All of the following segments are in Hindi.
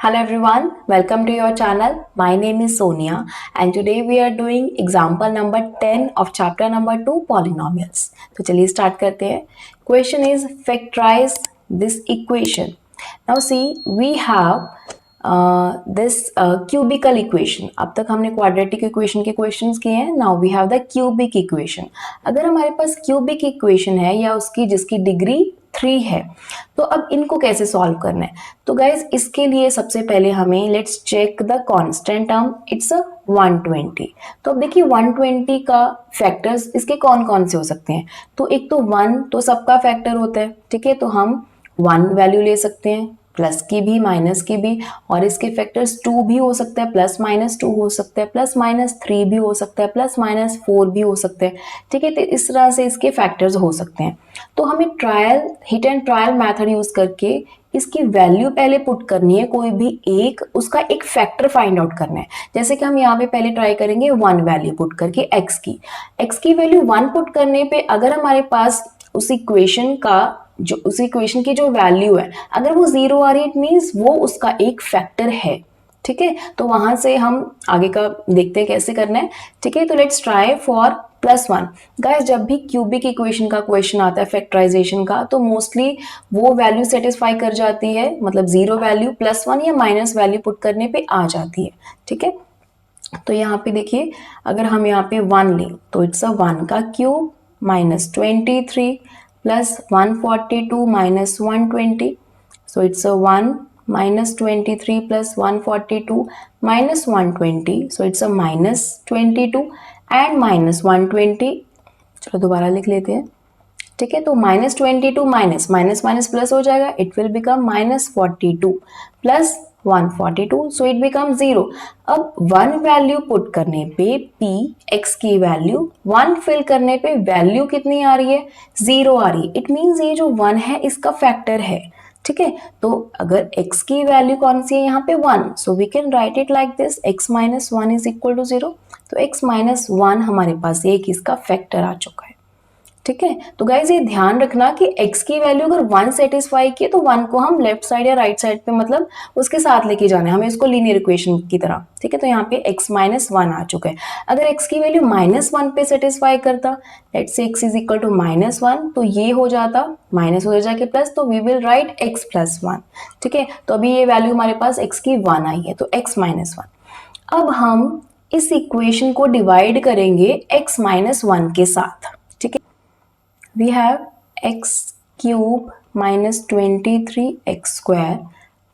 Hello everyone, welcome to your channel. My name is Sonia and today we are doing example number 10 of chapter number 2 polynomials. तो चलिए start करते हैं. Question is factorize this equation. Now see we have this cubical equation. अब तक हमने quadratic equation के questions किए हैं. Now we have the cubic equation. अगर हमारे पास cubic equation है या उसकी जिसकी डिग्री 3 है तो अब इनको कैसे सॉल्व करना है. तो गाइज इसके लिए सबसे पहले हमें let's check the constant term. It's 120. तो अब देखिए 120 का फैक्टर्स इसके कौन कौन से हो सकते हैं. तो एक तो 1 तो सबका फैक्टर होता है. ठीक है, तो हम 1 वैल्यू ले सकते हैं, प्लस की भी माइनस की भी, और इसके फैक्टर्स 2 भी हो सकता है, प्लस माइनस 2 हो सकता है, प्लस माइनस 3 भी हो सकता है, प्लस माइनस 4 भी हो सकते हैं. ठीक है, तो इस तरह से इसके फैक्टर्स हो सकते हैं. तो हमें hit and trial method use करके इसकी वैल्यू पहले पुट करनी है. कोई भी एक उसका एक फैक्टर फाइंड आउट करना है. जैसे कि हम यहाँ पे पहले ट्राई करेंगे 1 वैल्यू पुट करके एक्स की वैल्यू 1 पुट करने पे अगर हमारे पास उस इक्वेशन की जो वैल्यू है अगर वो 0 आ रही है, इट मीन्स वो उसका एक फैक्टर है. ठीक है, तो वहां से हम आगे का देखते हैं कैसे करना है. ठीक है, तो लेट्स ट्राई फॉर +1. गाइस जब भी क्यूबिक इक्वेशन का क्वेश्चन आता है फैक्टराइजेशन का, तो मोस्टली वो वैल्यू सेटिस्फाई कर जाती है, मतलब 0 वैल्यू +1 या माइनस वैल्यू पुट करने पे आ जाती है. ठीक है, तो यहाँ पे देखिए अगर हम यहाँ पे 1 लें तो इट्स 1 का cube -23 plus 142 minus 120. So it's 1 -23 plus 142 minus 120. So it's -22 and -120. चलो दोबारा लिख लेते हैं. ठीक है, तो -22 माइनस माइनस माइनस प्लस हो जाएगा, it will become -42 plus 142. So it become 0. अब 1 वैल्यू पुट करने पे p x की वैल्यू 1 फिल करने पे वैल्यू कितनी आ रही है, 0 आ रही है. इट मीन्स ये जो 1 है इसका फैक्टर है. ठीक है, तो अगर x की वैल्यू कौन सी है यहाँ पे 1, so we can write it like this, x minus 1 is equal to 0. तो x माइनस 1 हमारे पास एक इसका फैक्टर आ चुका है. ठीक है, तो गाइज ये ध्यान रखना कि x की वैल्यू अगर 1 सेटिस्फाई की तो 1 को हम लेफ्ट साइड या राइट साइड पे मतलब उसके साथ लेके जाना है हमें, इसको लीनियर इक्वेशन की तरह. ठीक है, तो यहाँ पे x माइनस 1 आ चुका है. अगर x की वैल्यू -1 पे सेटिस्फाई करता, let's say x is equal to -1, तो ये हो जाता माइनस हो जाके प्लस, तो we will write x plus 1. ठीक है, तो अभी ये वैल्यू हमारे पास x की 1 आई है, तो x माइनस 1. अब हम इस इक्वेशन को डिवाइड करेंगे x माइनस 1 के साथ. ठीक है, we have x cube minus 23x square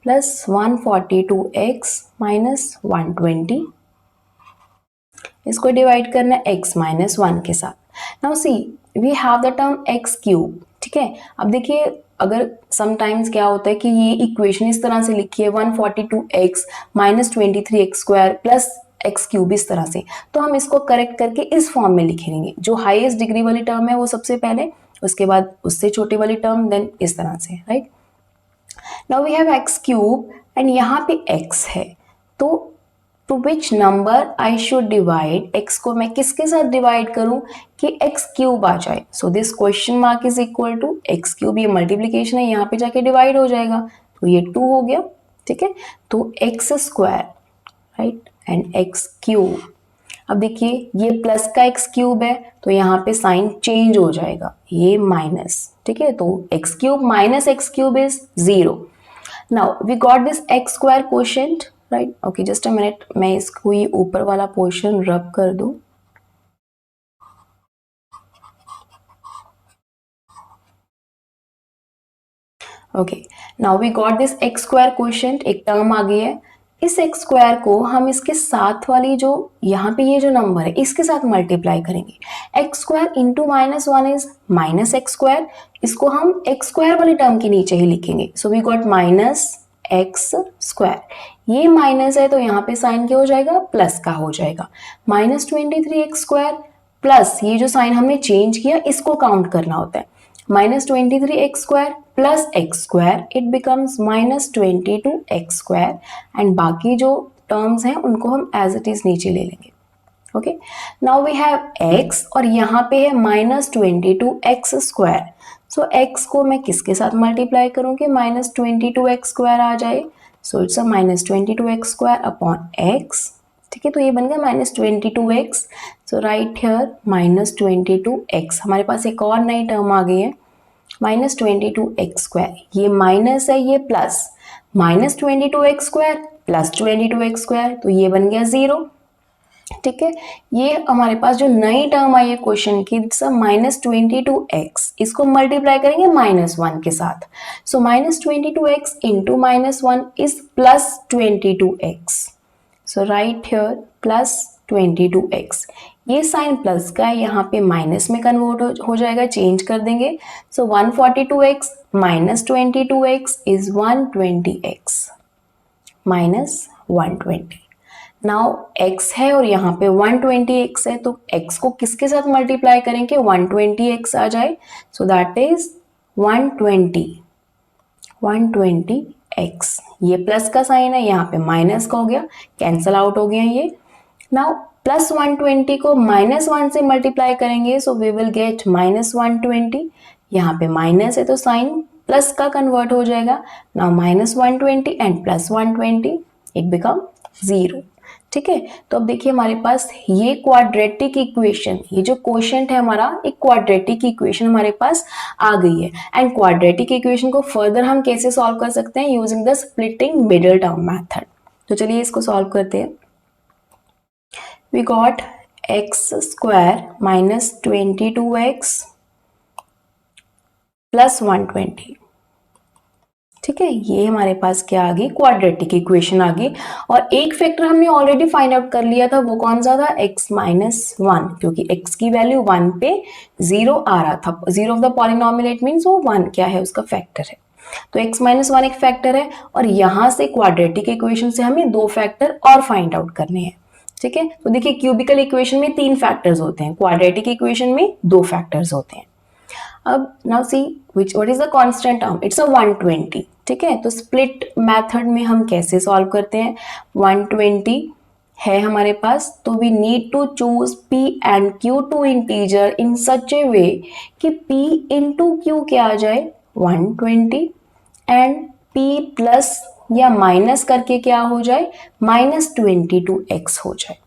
plus 142x minus 120. इसको डिवाइड करना है x minus 1 के साथ. Now see we have the term x cube. ठीक है, अब देखिए अगर समटाइम्स क्या होता है कि ये इक्वेशन इस तरह से लिखी है 142x minus 23x square plus x cube इस तरह से, तो हम इसको करेक्ट करके इस फॉर्म में लिखेंगे. जो हाईएस्ट डिग्री वाली टर्म है वो सबसे पहले, उसके बाद उससे छोटी वाली टर्म, देन इस तरह से. Right, now we have x cube and यहाँ पे x है, तो to which number I should divide, x को मैं किसके साथ डिवाइड करूं कि x क्यूब आ जाए. So this question mark is equal to x cube, ये मल्टीप्लीकेशन है, यहाँ पे जाके डिवाइड हो जाएगा, तो ये 2 हो गया. ठीक है, तो x square right and x cube. अब देखिए ये प्लस का x क्यूब है तो यहाँ पे साइन चेंज हो जाएगा, ये माइनस. ठीक है, तो x cube minus x cube is 0. Now we got this x square quotient. Right, okay just a minute, मैं इसको ही ऊपर वाला पोर्शन रब कर दूं. Okay, now we got this x square quotient, एक टर्म आ गई है. इस x स्क्वायर को हम इसके साथ वाली जो यहाँ पे ये जो नंबर है इसके साथ मल्टीप्लाई करेंगे. x square into -1 is -x square, इसको हम x स्क्वायर वाली टर्म के नीचे ही लिखेंगे. So we got -x square. ये माइनस है तो यहाँ पे साइन क्या हो जाएगा, प्लस का हो जाएगा. -23x स्क्वायर प्लस ये जो साइन हमने चेंज किया इसको काउंट करना होता है, -23x square plus x square, it becomes -22x square. And बाकी जो टर्म्स हैं उनको हम एज इट इज नीचे ले लेंगे. Okay, now we have x और यहाँ पे है -22x स्क्वायर. सो x को मैं किसके साथ मल्टीप्लाई करूँ कि -22x स्क्वायर आ जाए. So it's a -22x² upon x, ठीक है। तो ये बन गया -22x, so right here -22x। हमारे पास एक और नई टर्म आ गई है -22x², ये माइनस है ये प्लस, -22x² प्लस 22x², तो ये बन गया 0, ठीक है। ये हमारे पास जो नई टर्म आई है क्वेश्चन की, -22x, इसको मल्टीप्लाई करेंगे -1 के साथ, सो -22x into -1 is +22x, so right here +22x। ये साइन प्लस का है, यहाँ पे माइनस में कन्वर्ट हो जाएगा, चेंज कर देंगे, सो 142x -22x is 120x, -120। Now x है और यहाँ पे 120x है, तो x को किसके साथ मल्टीप्लाई करेंगे 120x आ जाए, सो दैट इज 120x। ये प्लस का साइन है, यहाँ पे माइनस का हो गया, कैंसल आउट हो गया ये। नाउ प्लस 120 को -1 से मल्टीप्लाई करेंगे, सो वी विल गेट -120, यहाँ पे माइनस है तो साइन प्लस का कन्वर्ट हो जाएगा। नाउ -120 एंड +120 इट बिकम 0, ठीक है। तो अब देखिए हमारे पास ये क्वाड्रेटिक इक्वेशन, ये जो क्वोशिएंट है हमारा, एक क्वाड्रेटिक इक्वेशन हमारे पास आ गई है। एंड क्वाड्रेटिक इक्वेशन को फर्दर हम कैसे सॉल्व कर सकते हैं, using the splitting middle term method. तो चलिए इसको सॉल्व करते हैं। We got x² -22x plus 120, ठीक है। ये हमारे पास क्या आ गई, क्वाड्रेटिक इक्वेशन आ गई। और एक फैक्टर हमने ऑलरेडी फाइंड आउट कर लिया था, वो कौन सा था, x -1, क्योंकि x की वैल्यू 1 पे 0 आ रहा था, 0 of the polynomial, it means वो 1 क्या है, उसका फैक्टर है। तो x -1 एक फैक्टर है, और यहां से क्वाड्रेटिक इक्वेशन से हमें 2 फैक्टर और फाइंड आउट करने हैं, ठीक है। तो देखिए क्यूबिकल इक्वेशन में 3 फैक्टर्स होते हैं, क्वाड्रेटिक इक्वेशन में 2 फैक्टर्स होते हैं। अब now see what is the constant term, it's a 120, ठीक है। तो स्प्लिट मेथड में हम कैसे सॉल्व करते हैं, 120 है हमारे पास, तो we need to choose p and q two integer in such a way कि p इंटू q क्या आ जाए 120 एंड p प्लस या माइनस करके क्या हो जाए -22x हो जाए,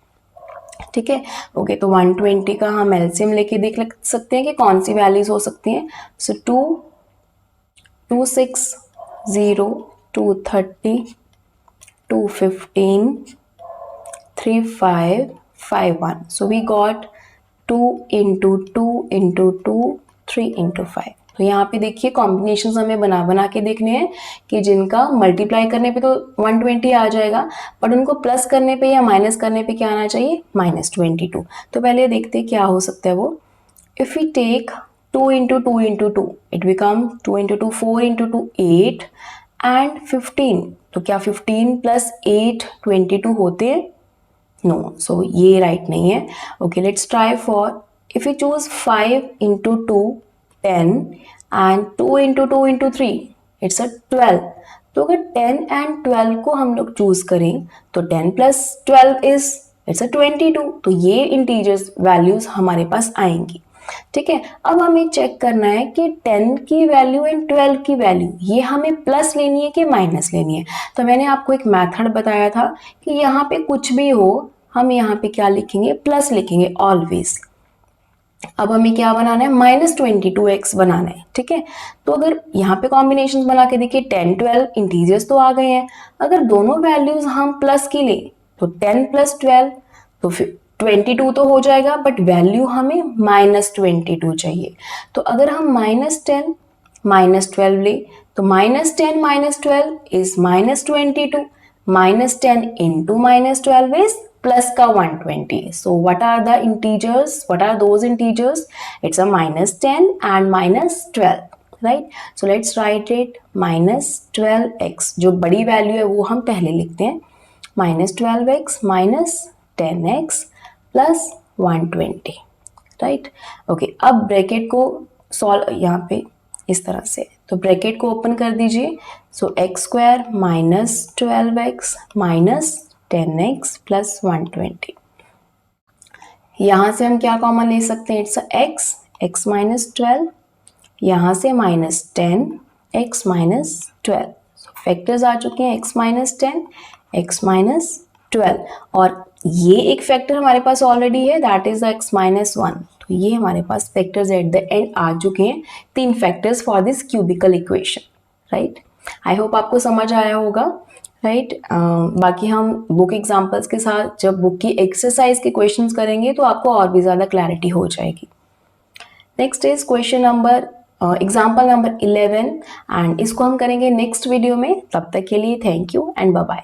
ठीक है। ओके, तो 120 का हम एलसीएम लेके देख सकते हैं कि कौन सी वैल्यूज हो सकती हैं। सो 2, 260, 230, 215, 3551, so we got 2 into 2 into 2, 3 into 5। तो यहाँ पे देखिए कॉम्बिनेशंस हमें बना के देखने हैं कि जिनका मल्टीप्लाई करने पे तो 120 आ जाएगा, बट उनको प्लस करने पे या माइनस करने पे क्या आना चाहिए -22। तो पहले देखते हैं क्या हो सकता है वो। If we take 2 into 2 into 2, it become 2 into 2 4 into 2 8 and 15, तो क्या 15 प्लस 8 22 होते हैं, नो, सो ये राइट नहीं है। Okay, let's try for, if you choose 5 into 2 10 and 2 into 2 into 3 it's a 12। तो अगर 10 एंड 12 को हम लोग चूज करें तो 10 प्लस 12 इज इट्स अ 22, तो ये इंटीजर्स वैल्यूज हमारे पास आएंगी, ठीक है। अब हमें चेक करना है कि 10 की वैल्यू एंड 12 की वैल्यू ये हमें प्लस लेनी है कि माइनस लेनी है। तो मैंने आपको एक मेथड बताया था कि यहाँ पे कुछ भी हो हम यहाँ पे क्या लिखेंगे, प्लस लिखेंगे ऑलवेज। अब हमें क्या बनाना है, -22x बनाना है, ठीक है। तो अगर यहाँ पे कॉम्बिनेशन बना के देखिए 10 12 इंटीजर्स तो आ गए हैं, अगर दोनों वैल्यूज हम प्लस की ले तो 10 प्लस 12 तो फिर 22 तो हो जाएगा, बट वैल्यू हमें -22 चाहिए। तो अगर हम -10 -12 ले तो -10 -12 इज -22, -10 into -12 is plus का 120. So what are the integers? What are those integers? It's a -10 and -12, right? So let's write it -12x. जो बड़ी वैल्यू है वो हम पहले लिखते हैं, -12x -10x plus 120, right? Okay, अब ब्रैकेट को सॉल्व यहाँ पे इस तरह से, तो ब्रैकेट को ओपन कर दीजिए। सो x² -12x -10x प्लस 120, यहाँ से हम क्या कॉमन ले सकते हैं, इट्स x -12, यहाँ से -10 x -12, फैक्टर्स आ चुके हैं x माइनस 10, x माइनस 12, और ये एक फैक्टर हमारे पास ऑलरेडी है, दैट इज x माइनस 1। तो ये हमारे पास फैक्टर्स एट द एंड आ चुके हैं, 3 factors for this cubical equation, right. I hope आपको समझ आया होगा, राइट। बाकी हम बुक एग्जाम्पल्स के साथ जब बुक की एक्सरसाइज के क्वेश्चंस करेंगे तो आपको और भी ज़्यादा क्लैरिटी हो जाएगी। Next is question number example number 11, and इसको हम करेंगे नेक्स्ट वीडियो में। तब तक के लिए thank you and bye bye.